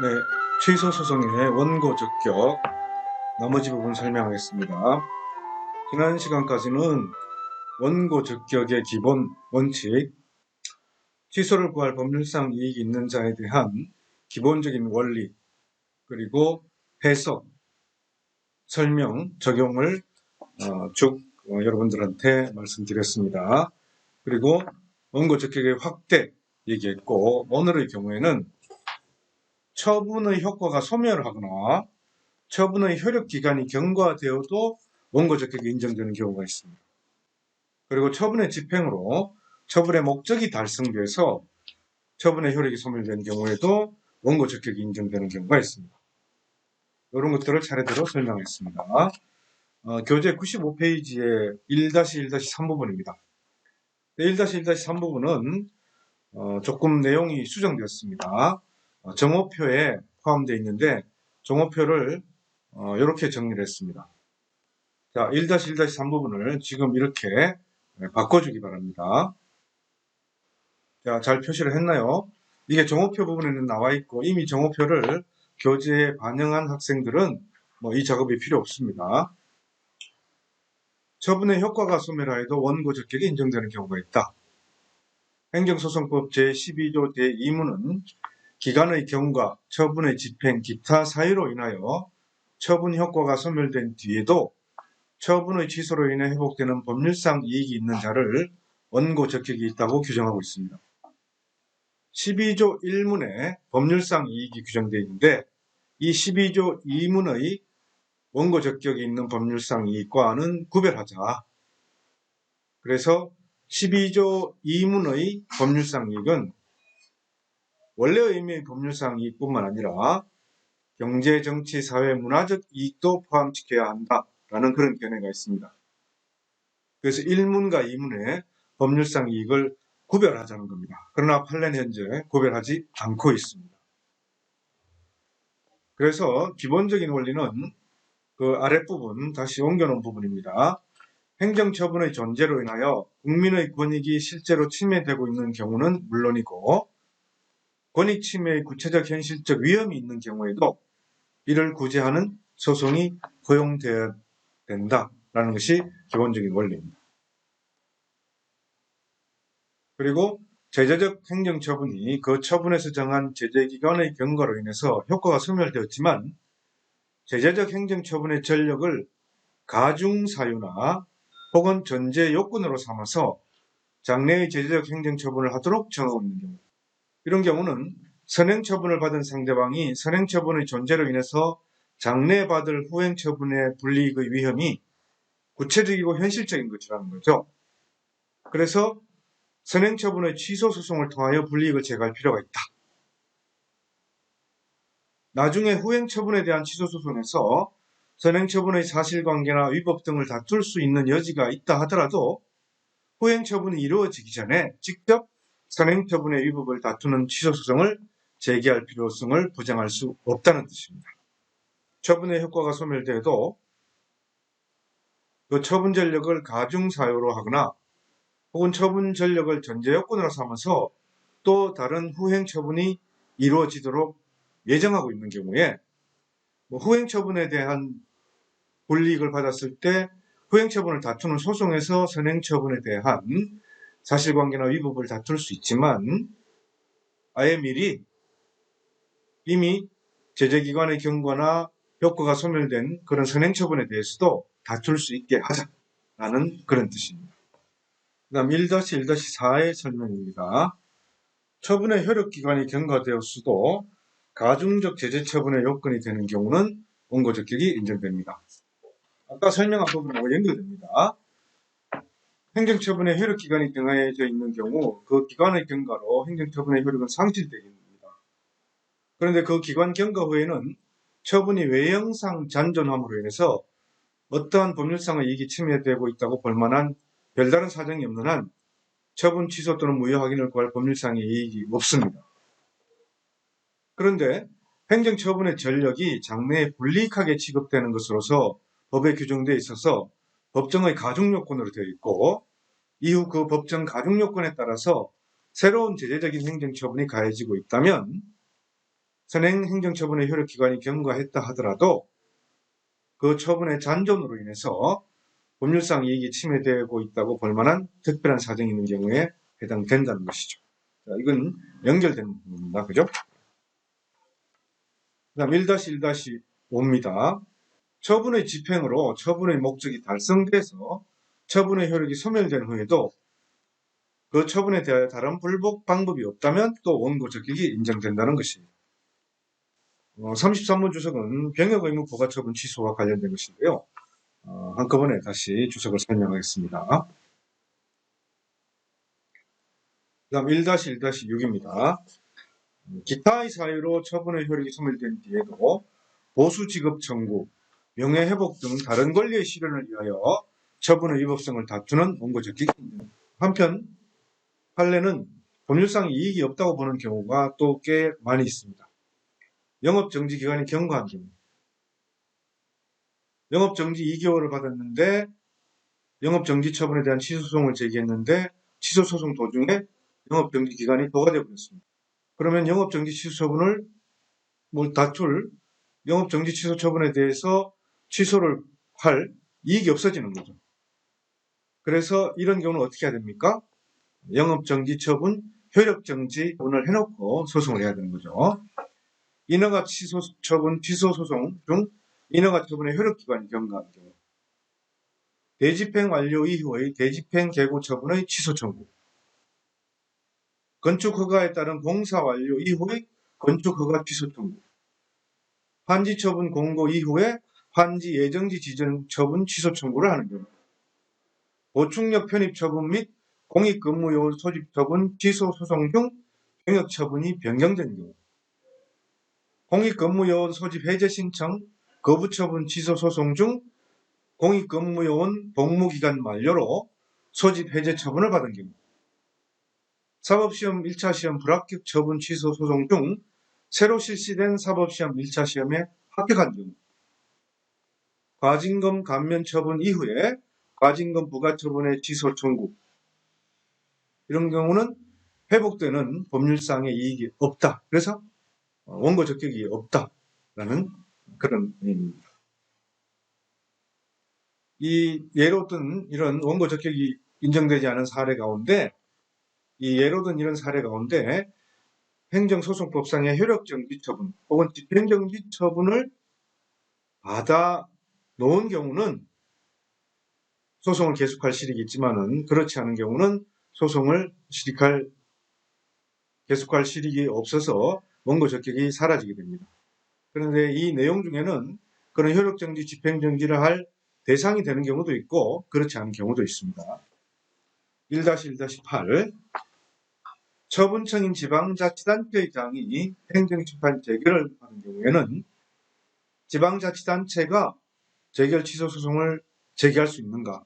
네, 취소 소송의 원고 적격 나머지 부분 설명하겠습니다. 지난 시간까지는 원고 적격의 기본 원칙, 취소를 구할 법률상 이익이 있는 자에 대한 기본적인 원리, 그리고 해석, 설명, 적용을 쭉 여러분들한테 말씀드렸습니다. 그리고 원고 적격의 확대 얘기했고, 오늘의 경우에는 처분의 효과가 소멸하거나 처분의 효력기간이 경과되어도 원고 적격이 인정되는 경우가 있습니다. 그리고 처분의 집행으로 처분의 목적이 달성돼서 처분의 효력이 소멸된 경우에도 원고 적격이 인정되는 경우가 있습니다. 이런 것들을 차례대로 설명했습니다. 교재 95페이지의 1-1-3부분입니다. 1-1-3부분은 조금 내용이 수정되었습니다. 정오표에 포함되어 있는데 정오표를 이렇게 정리를 했습니다. 자, 1-1-3부분을 지금 이렇게 바꿔주기 바랍니다. 자, 잘 표시를 했나요? 이게 정오표 부분에는 나와 있고 이미 정오표를 교재에 반영한 학생들은 이 작업이 필요 없습니다. 처분의 효과가 소멸하여도 원고 적격이 인정되는 경우가 있다. 행정소송법 제12조 제2무는 기간의 경과, 처분의 집행, 기타 사유로 인하여 처분 효과가 소멸된 뒤에도 처분의 취소로 인해 회복되는 법률상 이익이 있는 자를 원고 적격이 있다고 규정하고 있습니다. 12조 1문에 법률상 이익이 규정되어 있는데 이 12조 2문의 원고 적격이 있는 법률상 이익과는 구별하자. 그래서 12조 2문의 법률상 이익은 원래 의미의 법률상 이익뿐만 아니라 경제, 정치, 사회, 문화적 이익도 포함시켜야 한다라는 그런 견해가 있습니다. 그래서 1문과 2문의 법률상 이익을 구별하자는 겁니다. 그러나 판례는 현재 구별하지 않고 있습니다. 그래서 기본적인 원리는 그 아랫부분 다시 옮겨놓은 부분입니다. 행정처분의 존재로 인하여 국민의 권익이 실제로 침해되고 있는 경우는 물론이고 권익 침해의 구체적 현실적 위험이 있는 경우에도 이를 구제하는 소송이 허용되어야 된다라는 것이 기본적인 원리입니다. 그리고 제재적 행정처분이 그 처분에서 정한 제재기관의 경과로 인해서 효과가 소멸되었지만 제재적 행정처분의 전력을 가중사유나 혹은 전제 요건으로 삼아서 장래의 제재적 행정처분을 하도록 정하고 있는 경우, 이런 경우는 선행처분을 받은 상대방이 선행처분의 존재로 인해서 장래에 받을 후행처분의 불이익의 위험이 구체적이고 현실적인 것이라는 거죠. 그래서 선행처분의 취소소송을 통하여 불이익을 제거할 필요가 있다. 나중에 후행처분에 대한 취소소송에서 선행처분의 사실관계나 위법 등을 다툴 수 있는 여지가 있다 하더라도 후행처분이 이루어지기 전에 직접 선행처분의 위법을 다투는 취소소송을 제기할 필요성을 부정할 수 없다는 뜻입니다. 처분의 효과가 소멸돼도 그 처분 전력을 가중사유로 하거나 혹은 처분 전력을 전제요건으로 삼아서 또 다른 후행처분이 이루어지도록 예정하고 있는 경우에 후행처분에 대한 불이익을 받았을 때 후행처분을 다투는 소송에서 선행처분에 대한 사실관계나 위법을 다툴 수 있지만 아예 미리 이미 제재기관의 경과나 효과가 소멸된 그런 선행처분에 대해서도 다툴 수 있게 하자라는 그런 뜻입니다. 그 다음 1-1-4의 설명입니다. 처분의 효력기간이 경과되었어도 가중적 제재처분의 요건이 되는 경우는 원고 적격이 인정됩니다. 아까 설명한 부분하고 연결됩니다. 행정처분의 효력기간이 정해져 있는 경우 그 기간의 경과로 행정처분의 효력은 상실되게 됩니다. 그런데 그 기간 경과 후에는 처분이 외형상 잔존함으로 인해서 어떠한 법률상의 이익이 침해되고 있다고 볼 만한 별다른 사정이 없는 한 처분 취소 또는 무효 확인을 구할 법률상의 이익이 없습니다. 그런데 행정처분의 전력이 장래에 불이익하게 취급되는 것으로서 법에 규정되어 있어서 법정의 가중요건으로 되어 있고 이후 그 법정 가중요건에 따라서 새로운 제재적인 행정처분이 가해지고 있다면 선행 행정처분의 효력기관이 경과했다 하더라도 그 처분의 잔존으로 인해서 법률상 이익이 침해되고 있다고 볼 만한 특별한 사정이 있는 경우에 해당된다는 것이죠. 자, 이건 연결된 부분입니다. 그죠? 그 다음 1-1-5입니다. 처분의 집행으로 처분의 목적이 달성돼서 처분의 효력이 소멸된 후에도 그 처분에 대하여 다른 불복 방법이 없다면 또 원고 적격이 인정된다는 것입니다. 33번 주석은 병역 의무 부과 처분 취소와 관련된 것인데요. 한꺼번에 다시 주석을 설명하겠습니다. 그 다음 1-1-6입니다. 기타의 사유로 처분의 효력이 소멸된 뒤에도 보수 지급 청구, 명예회복 등 다른 권리의 실현을 위하여 처분의 위법성을 다투는 원고 적격이 있습니다. 한편 판례는 법률상 이익이 없다고 보는 경우가 또 꽤 많이 있습니다. 영업정지 기간이 경과한 경우, 영업정지 2개월을 받았는데 영업정지 처분에 대한 취소소송을 제기했는데 취소소송 도중에 영업정지 기간이 도과되어 버렸습니다. 그러면 영업정지 취소 처분을 다툴 영업정지 취소 처분에 대해서 취소를 할 이익이 없어지는 거죠. 그래서 이런 경우는 어떻게 해야 됩니까? 영업정지 처분, 효력정지분을 해놓고 소송을 해야 되는 거죠. 인허가 취소 처분, 취소 소송 중 인허가 처분의 효력기간이 경과한 경우, 대집행 완료 이후의 대집행 개고 처분의 취소 청구, 건축 허가에 따른 공사 완료 이후의 건축 허가 취소 청구, 환지 처분 공고 이후에 환지 예정지 지정 처분 취소 청구를 하는 경우, 보충력 편입 처분 및 공익근무요원 소집 처분 취소 소송 중 병역 처분이 변경된 경우, 공익근무요원 소집 해제 신청 거부 처분 취소 소송 중 공익근무요원 복무기간 만료로 소집 해제 처분을 받은 경우, 사법시험 1차 시험 불합격 처분 취소 소송 중 새로 실시된 사법시험 1차 시험에 합격한 경우, 과징금 감면 처분 이후에 과징금 부과 처분의 취소 청구, 이런 경우는 회복되는 법률상의 이익이 없다. 그래서 원고 적격이 없다라는 그런 의미입니다. 이 예로 든 이런 원고 적격이 인정되지 않은 사례 가운데, 이 예로 든 이런 사례 가운데 행정소송법상의 효력정지 처분 혹은 집행정지 처분을 받아 놓은 경우는 소송을 계속할 실익이 있지만은, 그렇지 않은 경우는 소송을 계속할 실익이 없어서 원고 적격이 사라지게 됩니다. 그런데 이 내용 중에는 그런 효력정지, 집행정지를 할 대상이 되는 경우도 있고 그렇지 않은 경우도 있습니다. 1-1-8 처분청인 지방자치단체장이 행정심판 재결을 하는 경우에는 지방자치단체가 재결 취소 소송을 제기할 수 있는가?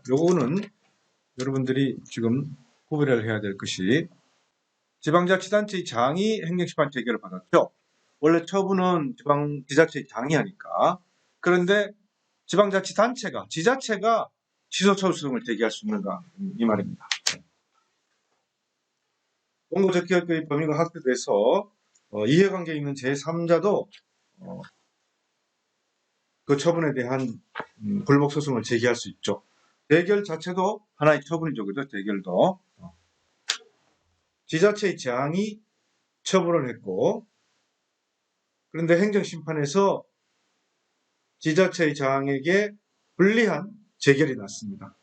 요거는 여러분들이 지금 구별을 해야 될 것이, 지방자치단체의 장이 행정심판 재결을 받았죠. 원래 처분은 지자체의 장이 하니까. 그런데 지방자치단체가, 지자체가 취소 소송을 제기할 수 있는가? 이 말입니다. 원고 적격의 범위가 확대돼서 이해관계에 있는 제3자도 그 처분에 대한 불복 소송을 제기할 수 있죠. 재결 자체도 하나의 처분이죠. 그죠? 재결도. 지자체의 장이 처분을 했고, 그런데 행정심판에서 지자체의 장에게 불리한 재결이 났습니다.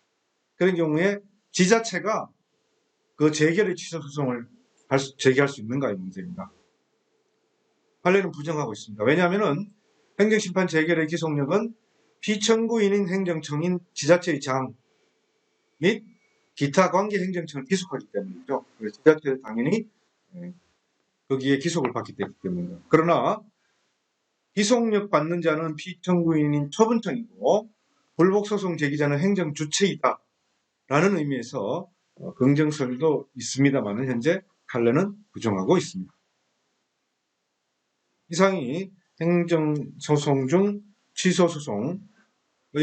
그런 경우에 지자체가 그 재결의 취소 소송을 제기할 수 있는가의 문제입니다. 판례는 부정하고 있습니다. 왜냐하면 행정심판 재결의 기속력은 피청구인인 행정청인 지자체의 장 및 기타 관계 행정청을 기속하기 때문이죠. 그래서 지자체는 당연히 거기에 기속을 받기 때문입니다. 그러나 기속력 받는 자는 피청구인인 처분청이고 불복소송 제기자는 행정주체이다 라는 의미에서 긍정설도 있습니다만 현재 판례는 부정하고 있습니다. 이상이 행정소송 중 취소소송의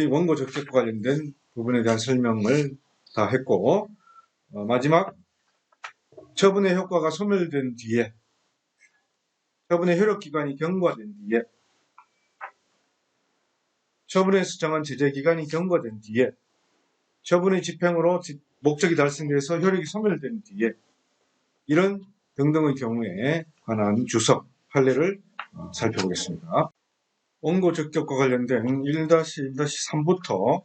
원고 적격과 관련된 부분에 대한 설명을 다 했고, 마지막 처분의 효과가 소멸된 뒤에 처분의 효력기간이 경과된 뒤에, 처분에서 정한 제재기간이 경과된 뒤에, 처분의 집행으로 목적이 달성돼서 효력이 소멸된 뒤에, 이런 등등의 경우에 관한 주석, 판례를 살펴보겠습니다. 원고 적격과 관련된 1-1-3부터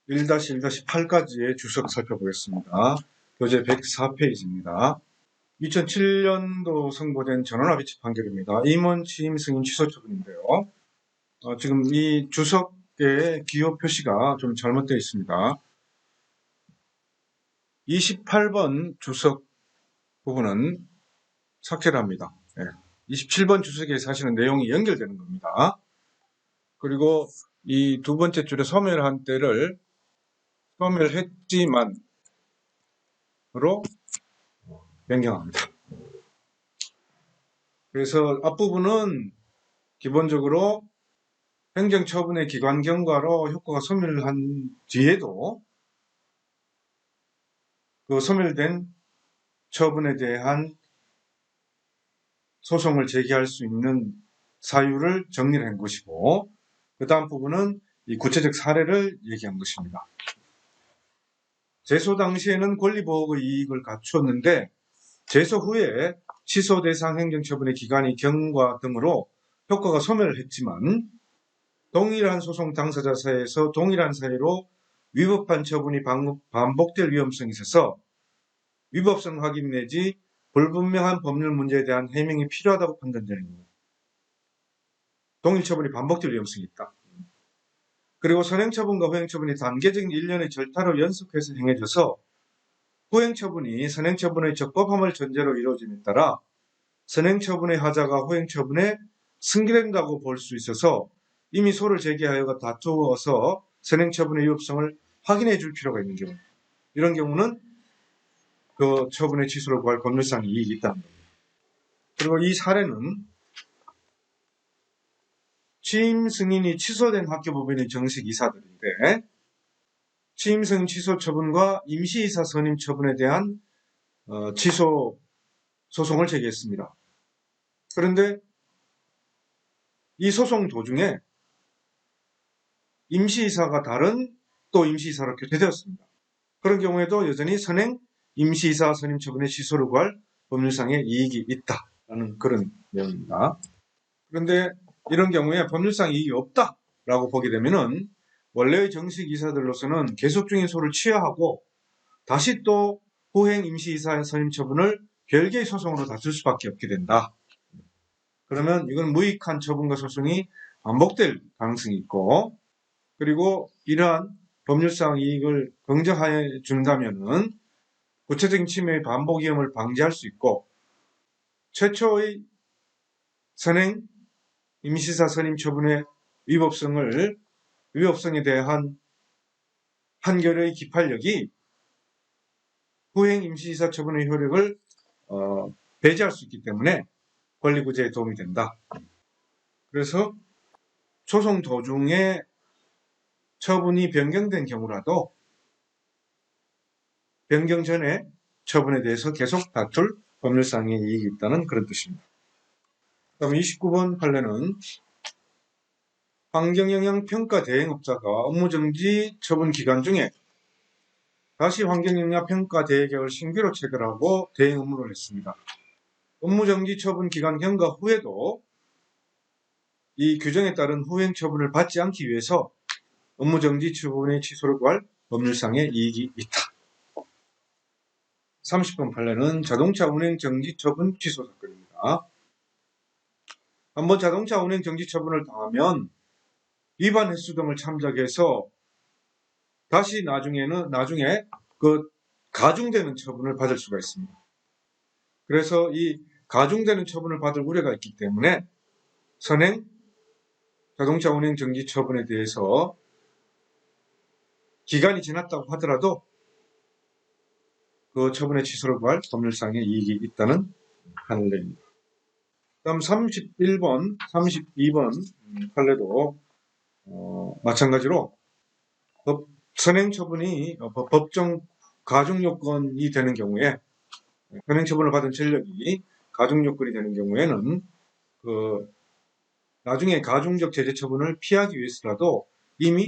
1-1-8까지의 주석 살펴보겠습니다. 교재 104페이지입니다. 2007년도 선고된 전원합의체 판결입니다. 임원 취임 승인 취소 처분인데요. 지금 이 주석의 기호 표시가 좀 잘못되어 있습니다. 28번 주석 부분은 삭제를 합니다. 27번 주석에 사실은 내용이 연결되는 겁니다. 그리고 이 두 번째 줄에 소멸한 때를 소멸했지만으로 변경합니다. 그래서 앞부분은 기본적으로 행정처분의 기관 경과로 효과가 소멸한 뒤에도 그 소멸된 처분에 대한 소송을 제기할 수 있는 사유를 정리를 한 것이고, 그 다음 부분은 이 구체적 사례를 얘기한 것입니다. 제소 당시에는 권리보호의 이익을 갖추었는데 제소 후에 취소 대상 행정처분의 기간이 경과 등으로 효과가 소멸했지만 동일한 소송 당사자 사이에서 동일한 사유로 위법한 처분이 반복될 위험성이 있어서 위법성 확인 내지 불분명한 법률 문제에 대한 해명이 필요하다고 판단되는 겁니다. 동일 처분이 반복될 위험성이 있다. 그리고 선행처분과 후행처분이 단계적인 일련의 절차로 연속해서 행해져서 후행처분이 선행처분의 적법함을 전제로 이루어짐에 따라 선행처분의 하자가 후행처분에 승계된다고 볼 수 있어서 이미 소를 제기하여 다투어서 선행처분의 위법성을 확인해 줄 필요가 있는 경우, 이런 경우는 그 처분의 취소를 구할 법률상 이익이 있다는 겁니다. 그리고 이 사례는 취임 승인이 취소된 학교법인의 정식 이사들인데 취임 승인 취소 처분과 임시이사 선임 처분에 대한 취소 소송을 제기했습니다. 그런데 이 소송 도중에 임시이사가 다른 또 임시이사로 교체되었습니다. 그런 경우에도 여전히 선행 임시이사 선임 처분의 취소를 구할 법률상의 이익이 있다라는 그런 내용입니다. 그런데 이런 경우에 법률상 이익이 없다라고 보게 되면은 원래의 정식 이사들로서는 계속 중인 소를 취하하고 다시 또 후행 임시이사 선임 처분을 별개의 소송으로 다툴 수밖에 없게 된다. 그러면 이건 무익한 처분과 소송이 반복될 가능성이 있고, 그리고 이러한 법률상 이익을 긍정하여 준다면은 구체적인 침해의 반복 위험을 방지할 수 있고, 최초의 선행 임시이사 선임 처분의 위법성에 대한 판결의 기판력이 후행 임시이사 처분의 효력을 배제할 수 있기 때문에 권리구제에 도움이 된다. 그래서 소송 도중에 처분이 변경된 경우라도 변경 전에 처분에 대해서 계속 다툴 법률상의 이익이 있다는 그런 뜻입니다. 다음 29번 판례는 환경영향평가 대행업자가 업무정지 처분 기간 중에 다시 환경영향평가 대행계약을 신규로 체결하고 대행 업무를 했습니다. 업무정지 처분 기간 경과 후에도 이 규정에 따른 후행 처분을 받지 않기 위해서 업무정지 처분의 취소를 구할 법률상의 이익이 있다. 30번 판례는 자동차 운행 정지 처분 취소 사건입니다. 한번 자동차 운행 정지 처분을 당하면 위반 횟수 등을 참작해서 다시 나중에 그 가중되는 처분을 받을 수가 있습니다. 그래서 이 가중되는 처분을 받을 우려가 있기 때문에 선행 자동차 운행 정지 처분에 대해서 기간이 지났다고 하더라도 그 처분의 취소를 구할 법률상의 이익이 있다는 판례입니다. 다음 31번, 32번 판례도 마찬가지로 선행 처분이 법정 가중 요건이 되는 경우에, 선행 처분을 받은 전력이 가중 요건이 되는 경우에는 나중에 가중적 제재 처분을 피하기 위해서라도 이미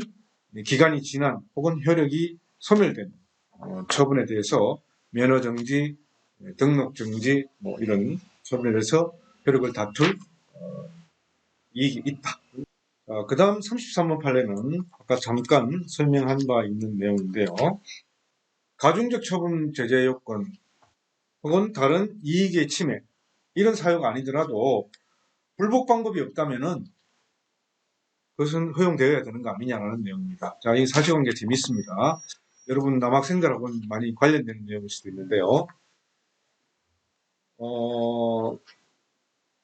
기간이 지난 혹은 효력이 소멸된 처분에 대해서 면허 정지, 등록 정지 이런 처분에 대해서 효력을 다툴 이익이 있다. 그 다음 33번 판례는 아까 잠깐 설명한 바 있는 내용인데요. 가중적 처분 제재 요건 혹은 다른 이익의 침해 이런 사유가 아니더라도 불복 방법이 없다면은 그것은 허용되어야 되는 거 아니냐라는 내용입니다. 자, 이 사실관계 재밌습니다. 여러분 남학생들하고는 많이 관련되는 내용일 수도 있는데요.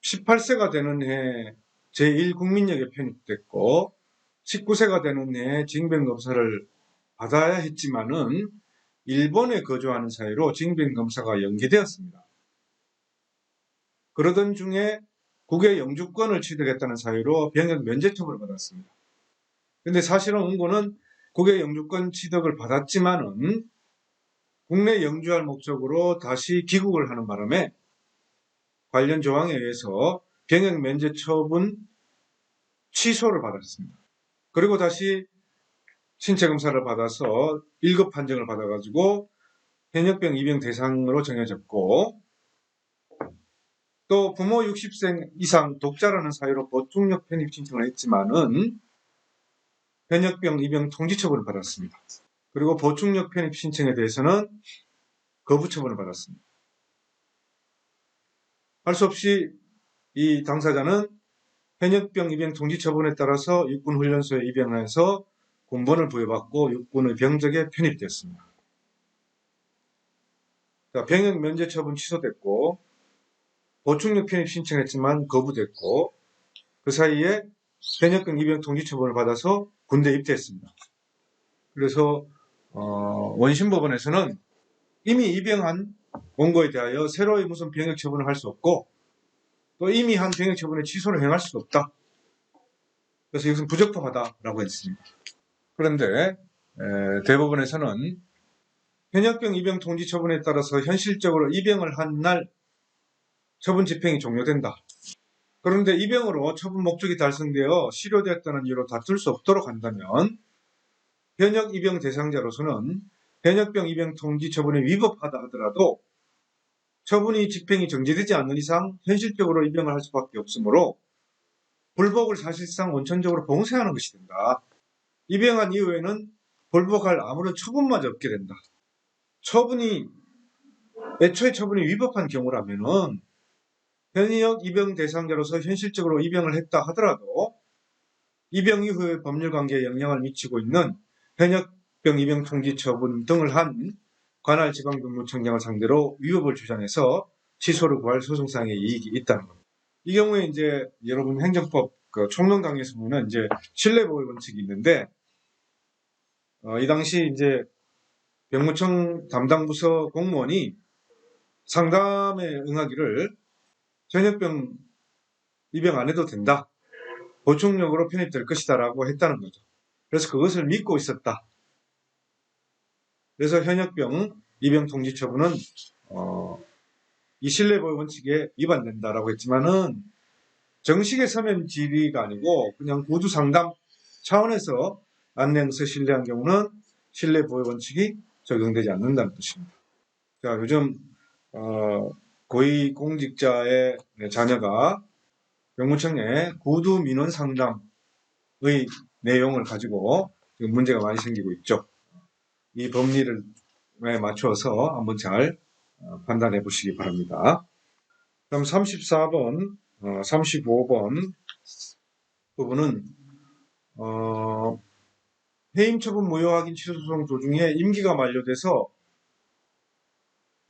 18세가 되는 해 제1국민역에 편입됐고 19세가 되는 해에 징병검사를 받아야 했지만은 일본에 거주하는 사이로 징병검사가 연기되었습니다. 그러던 중에 국외 영주권을 취득했다는 사유로 병역 면제 처분을 받았습니다. 근데 사실은 응고는 국외 영주권 취득을 받았지만은 국내 영주할 목적으로 다시 귀국을 하는 바람에 관련 조항에 의해서 병역 면제 처분 취소를 받았습니다. 그리고 다시 신체 검사를 받아서 1급 판정을 받아가지고 현역병 입영 대상으로 정해졌고 또 부모 60세 이상 독자라는 사유로 보충력 편입 신청을 했지만은 현역병 입영 통지 처분을 받았습니다. 그리고 보충력 편입 신청에 대해서는 거부 처분을 받았습니다. 할 수 없이 이 당사자는 현역병 입영 통지 처분에 따라서 육군훈련소에 입영해서 군번을 부여받고 육군의 병적에 편입됐습니다. 자, 병역 면제 처분 취소됐고 보충력 편입 신청했지만 거부됐고 그 사이에 현역병 입영 통지 처분을 받아서 군대에 입대했습니다. 그래서 원심법원에서는 이미 입영한 원고에 대하여 새로이 무슨 병역 처분을 할 수 없고 또 이미 한 병역 처분의 취소를 행할 수 없다. 그래서 이것은 부적법하다라고 했습니다. 그런데 대법원에서는 현역병 입영 통지 처분에 따라서 현실적으로 입영을 한 날 처분 집행이 종료된다. 그런데 입영으로 처분 목적이 달성되어 실효되었다는 이유로 다툴 수 없도록 한다면 현역 입영 대상자로서는 현역병 입영 통지 처분에 위법하다 하더라도 처분이 집행이 정지되지 않는 이상 현실적으로 입영을 할 수밖에 없으므로 불복을 사실상 원천적으로 봉쇄하는 것이 된다. 입영한 이후에는 불복할 아무런 처분마저 없게 된다. 애초에 처분이 위법한 경우라면은 현역 입영 대상자로서 현실적으로 입영을 했다 하더라도 입영 이후의 법률관계에 영향을 미치고 있는 현역병 입영 통지 처분 등을 한 관할 지방법무청장을 상대로 위법을 주장해서 취소를 구할 소송상의 이익이 있다는 겁니다. 이 경우에 이제 여러분 행정법 총론강에서 보면 이제 신뢰보호 원칙이 있는데 이 당시 이제 병무청 담당 부서 공무원이 상담에 응하기를 현역병 입영 안 해도 된다. 보충력으로 편입될 것이다 라고 했다는 거죠. 그래서 그것을 믿고 있었다. 그래서 현역병 입영 통지 처분은 이 신뢰보호 원칙에 위반된다라고 했지만은 정식의 서면 질의가 아니고 그냥 구두 상담 차원에서 안내응서 신뢰한 경우는 신뢰보호 원칙이 적용되지 않는다는 뜻입니다. 자, 요즘 고위공직자의 자녀가 병무청에 구두 민원 상담의 내용을 가지고 지금 문제가 많이 생기고 있죠. 이 법리를 맞춰서 한번 잘 판단해 보시기 바랍니다. 그럼 34번, 35번 부분은 해임 처분 무효 확인 취소 소송 도중에 임기가 만료돼서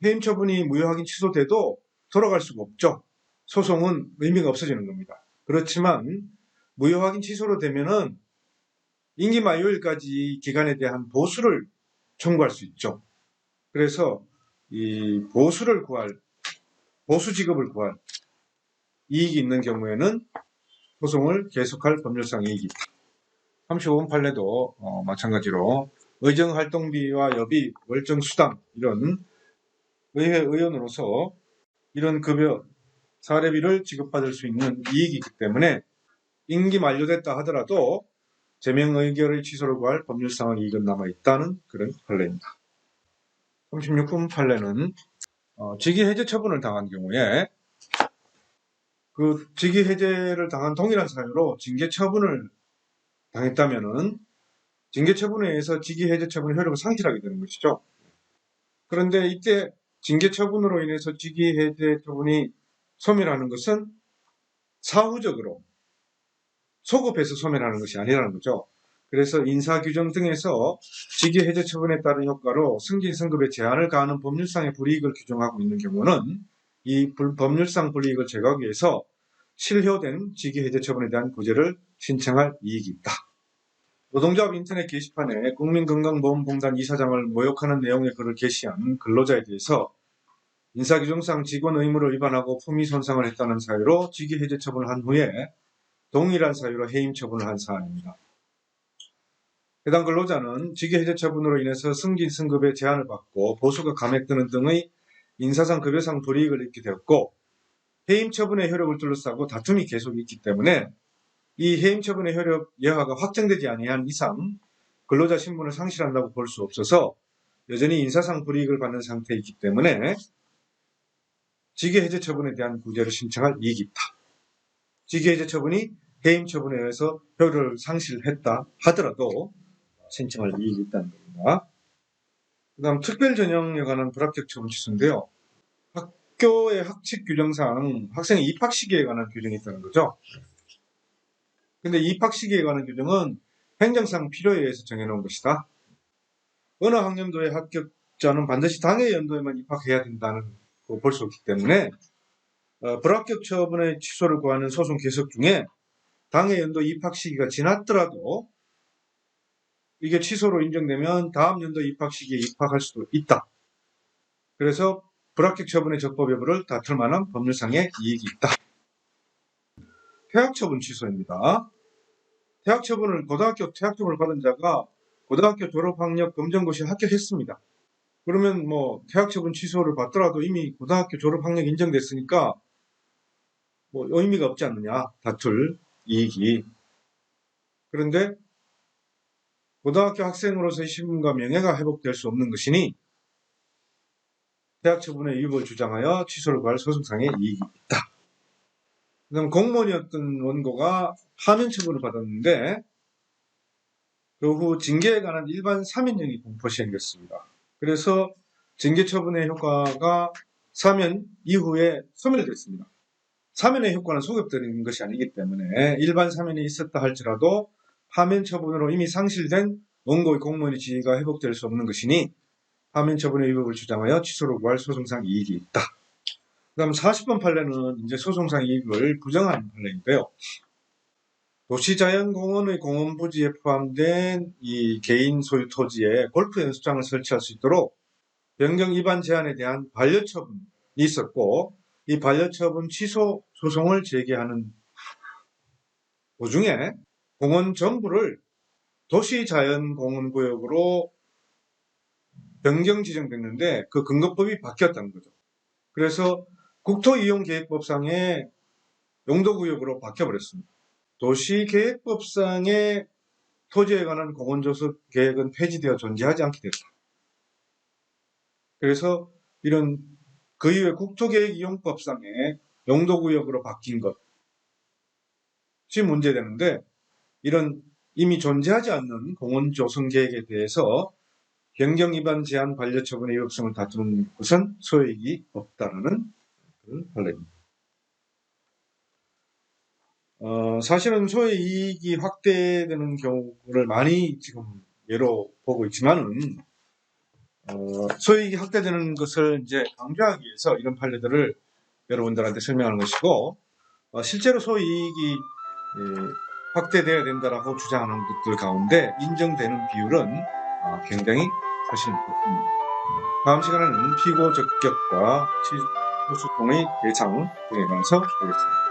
해임 처분이 무효 확인 취소돼도 돌아갈 수가 없죠. 소송은 의미가 없어지는 겁니다. 그렇지만 무효 확인 취소로 되면은 임기 만료일까지 기간에 대한 보수를 청구할 수 있죠. 그래서 이 보수 지급을 구할 이익이 있는 경우에는 소송을 계속할 법률상 이익이 있다. 35번 판례도 마찬가지로 의정활동비와 여비, 월정수당 이런 의회 의원으로서 이런 급여 사례비를 지급받을 수 있는 이익이기 때문에 임기 만료됐다 하더라도 제명의결의 취소를 구할 법률상의 이익은 남아있다는 그런 판례입니다. 36분 판례는 직위해제 처분을 당한 경우에 그 직위해제를 당한 동일한 사유로 징계처분을 당했다면은 징계처분에 의해서 직위해제 처분의 효력을 상실하게 되는 것이죠. 그런데 이때 징계처분으로 인해서 직위해제 처분이 소멸하는 것은 사후적으로 소급해서 소멸하는 것이 아니라는 거죠. 그래서 인사규정 등에서 직위해제 처분에 따른 효과로 승진 승급에 제한을 가하는 법률상의 불이익을 규정하고 있는 경우는 이 법률상 불이익을 제거하기 위해서 실효된 직위해제 처분에 대한 구제를 신청할 이익이 있다. 노동조합 인터넷 게시판에 국민건강보험공단 이사장을 모욕하는 내용의 글을 게시한 근로자에 대해서 인사규정상 직원 의무를 위반하고 품위 손상을 했다는 사유로 직위해제 처분을 한 후에 동일한 사유로 해임 처분을 한 사안입니다. 해당 근로자는 직위해제 처분으로 인해서 승진 승급에 제한을 받고 보수가 감액되는 등의 인사상 급여상 불이익을 입게 되었고 해임 처분의 효력을 둘러싸고 다툼이 계속 있기 때문에 이 해임 처분의 효력 여하가 확정되지 아니한 이상 근로자 신분을 상실한다고 볼 수 없어서 여전히 인사상 불이익을 받는 상태에 있기 때문에 직위해제 처분에 대한 구제를 신청할 이익이 있다. 직위해제 처분이 해임 처분에 의해서 효력을 상실했다 하더라도 신청할 이익이 있다는 겁니다. 그 다음 특별 전형에 관한 불합격 처분 취소인데요. 학교의 학칙 규정상 학생의 입학 시기에 관한 규정이 있다는 거죠. 근데 입학 시기에 관한 규정은 행정상 필요에 의해서 정해놓은 것이다. 어느 학년도의 합격자는 반드시 당해 연도에만 입학해야 된다는 거 볼 수 없기 때문에 불합격 처분의 취소를 구하는 소송 계속 중에 당해 연도 입학 시기가 지났더라도 이게 취소로 인정되면 다음 연도 입학 시기에 입학할 수도 있다. 그래서 불합격 처분의 적법 여부를 다툴 만한 법률상의 이익이 있다. 퇴학처분 취소입니다. 고등학교 퇴학처분을 받은 자가 고등학교 졸업학력 검정고시에 합격했습니다. 그러면 뭐 퇴학처분 취소를 받더라도 이미 고등학교 졸업학력 인정됐으니까 뭐 의미가 없지 않느냐, 다툴 이익이. 그런데 고등학교 학생으로서의 신분과 명예가 회복될 수 없는 것이니 퇴학처분의 위법을 주장하여 취소를 구할 소송상의 이익이 있다. 그다음 공무원이었던 원고가 파면 처분을 받았는데 그 후 징계에 관한 일반 사면령이 공포시행됐습니다. 그래서 징계 처분의 효과가 사면 이후에 소멸됐습니다. 사면의 효과는 소급되는 것이 아니기 때문에 일반 사면이 있었다 할지라도 파면 처분으로 이미 상실된 원고의 공무원의 지위가 회복될 수 없는 것이니 파면 처분의 위법을 주장하여 취소를 구할 소송상 이익이 있다. 그 다음 40번 판례는 이제 소송상 이익을 부정하는 판례인데요. 도시자연공원의 공원 부지에 포함된 이 개인 소유 토지에 골프 연습장을 설치할 수 있도록 변경 위반 제한에 대한 반려처분이 있었고 이 반려처분 취소 소송을 제기하는 도중에 공원 전부를 도시자연공원구역으로 변경 지정됐는데 그 근거법이 바뀌었다는 거죠. 그래서 국토이용계획법상의 용도구역으로 바뀌어버렸습니다. 도시계획법상의 토지에 관한 공원조성 계획은 폐지되어 존재하지 않게 됐다. 그래서 이런 그 이후에 국토계획이용법상의 용도구역으로 바뀐 것이 문제되는데 이런 이미 존재하지 않는 공원조성 계획에 대해서 변경 위반 제한 반려처분의 위법성을 다투는 것은 소액이 없다는 그런 판례입니다. 사실은 소의 이익이 확대되는 경우를 많이 지금 예로 보고 있지만은 소의 이익이 확대되는 것을 이제 강조하기 위해서 이런 판례들을 여러분들한테 설명하는 것이고 실제로 소의 이익이 확대되어야 된다라고 주장하는 것들 가운데 인정되는 비율은 굉장히 사실 높습니다. 다음 시간에는 피고 적격과 취소 소송의 대상 등에 관해서 보겠습니다.